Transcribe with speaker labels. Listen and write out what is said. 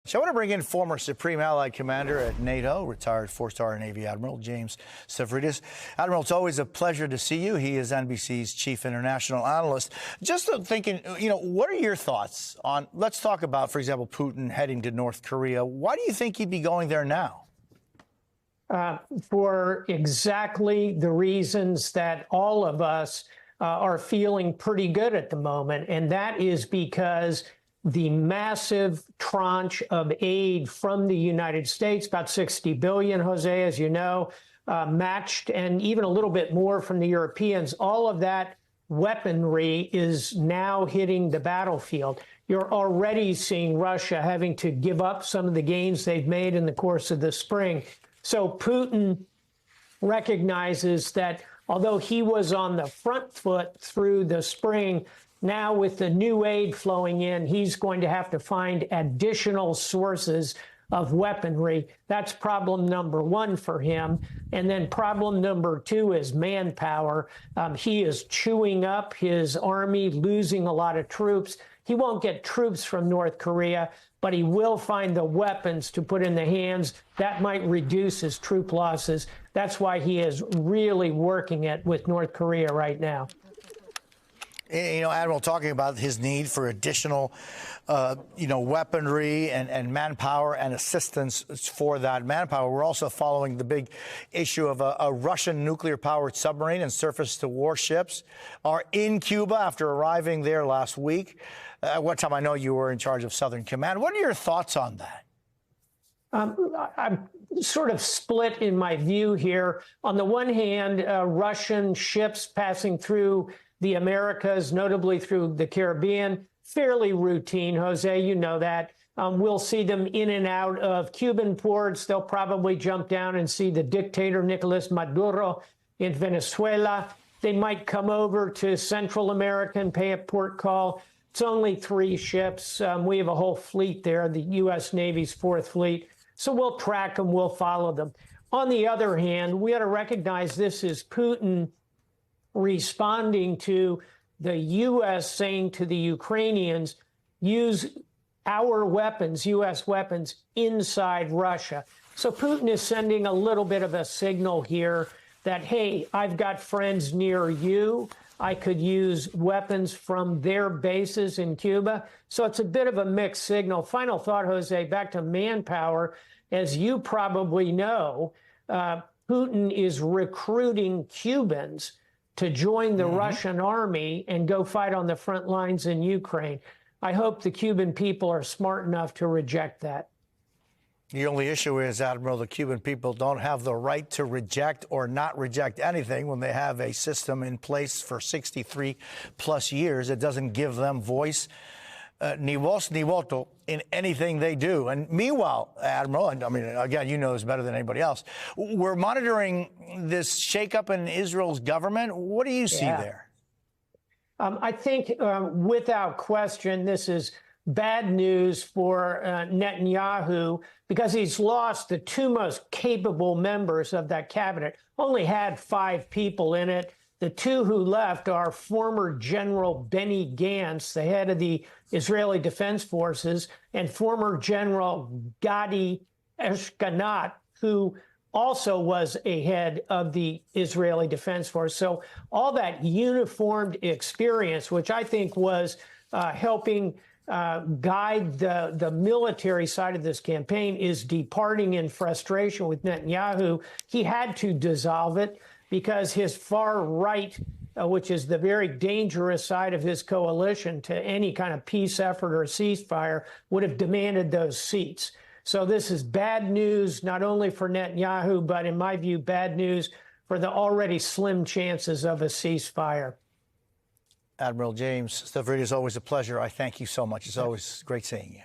Speaker 1: So I want to bring in former Supreme Allied Commander at NATO, retired four-star Navy Admiral James Stavridis. Admiral, it's always a pleasure to see you. He is NBC's chief international analyst. Just thinking, what are your thoughts on, let's talk about, for example, Putin heading to North Korea. Why do you think he'd be going there now?
Speaker 2: For exactly the reasons that all of us are feeling pretty good at the moment, and that is because the massive tranche of aid from the United States, about 60 billion, Jose, as you know, matched, and even a little bit more from the Europeans. All of that weaponry is now hitting the battlefield. You're already seeing Russia having to give up some of the gains they've made in the course of the spring. So Putin recognizes that although he was on the front foot through the spring, now with the new aid flowing in, he's going to have to find additional sources of weaponry. That's problem number one for him. And then problem number two is manpower. He is chewing up his army, losing a lot of troops. He won't get troops from North Korea, but he will find the weapons to put in the hands. That might reduce his troop losses. That's why he is really working it with North Korea right now.
Speaker 1: Admiral, talking about his need for additional, weaponry and manpower and assistance for that manpower. We're also following the big issue of a Russian nuclear-powered submarine and surface-to-war ships are in Cuba after arriving there last week. At one time, I know you were in charge of Southern Command. What are your thoughts on that?
Speaker 2: I'm sort of split in my view here. On the one hand, Russian ships passing through the Americas, notably through the Caribbean, fairly routine, Jose, you know that. We'll see them in and out of Cuban ports. They'll probably jump down and see the dictator Nicolas Maduro in Venezuela. They might come over to Central America and pay a port call. It's only 3 ships. We have a whole fleet there, the U.S. Navy's 4th Fleet. So we'll track them, we'll follow them. On the other hand, we ought to recognize this is Putin responding to the U.S. saying to the Ukrainians, use our weapons, U.S. weapons, inside Russia. So Putin is sending a little bit of a signal here that, hey, I've got friends near you. I could use weapons from their bases in Cuba. So it's a bit of a mixed signal. Final thought, Jose, back to manpower. As you probably know, Putin is recruiting Cubans to join the Russian army and go fight on the front lines in Ukraine. I hope the Cuban people are smart enough to reject that.
Speaker 1: The only issue is, Admiral, the Cuban people don't have the right to reject or not reject anything when they have a system in place for 63 plus years. It doesn't give them voice, ni voz ni voto, in anything they do. And meanwhile, Admiral, and I mean, again, you know this better than anybody else, we're monitoring this shakeup in Israel's government. What do you see there?
Speaker 2: I think without question, this is bad news for Netanyahu because he's lost the 2 most capable members of that cabinet. Only had 5 people in it. The 2 who left are former General Benny Gantz, the head of the Israeli Defense Forces, and former General Gadi Eshkanat, who also was a head of the Israeli Defense Force. So all that uniformed experience, which I think was helping guide the military side of this campaign, is departing in frustration with Netanyahu. He had to dissolve it because his far right, which is the very dangerous side of his coalition to any kind of peace effort or ceasefire, would have demanded those seats. So this is bad news, not only for Netanyahu, but in my view, bad news for the already slim chances of a ceasefire.
Speaker 1: Admiral James Stavridis, always a pleasure. I thank you so much. It's always great seeing you.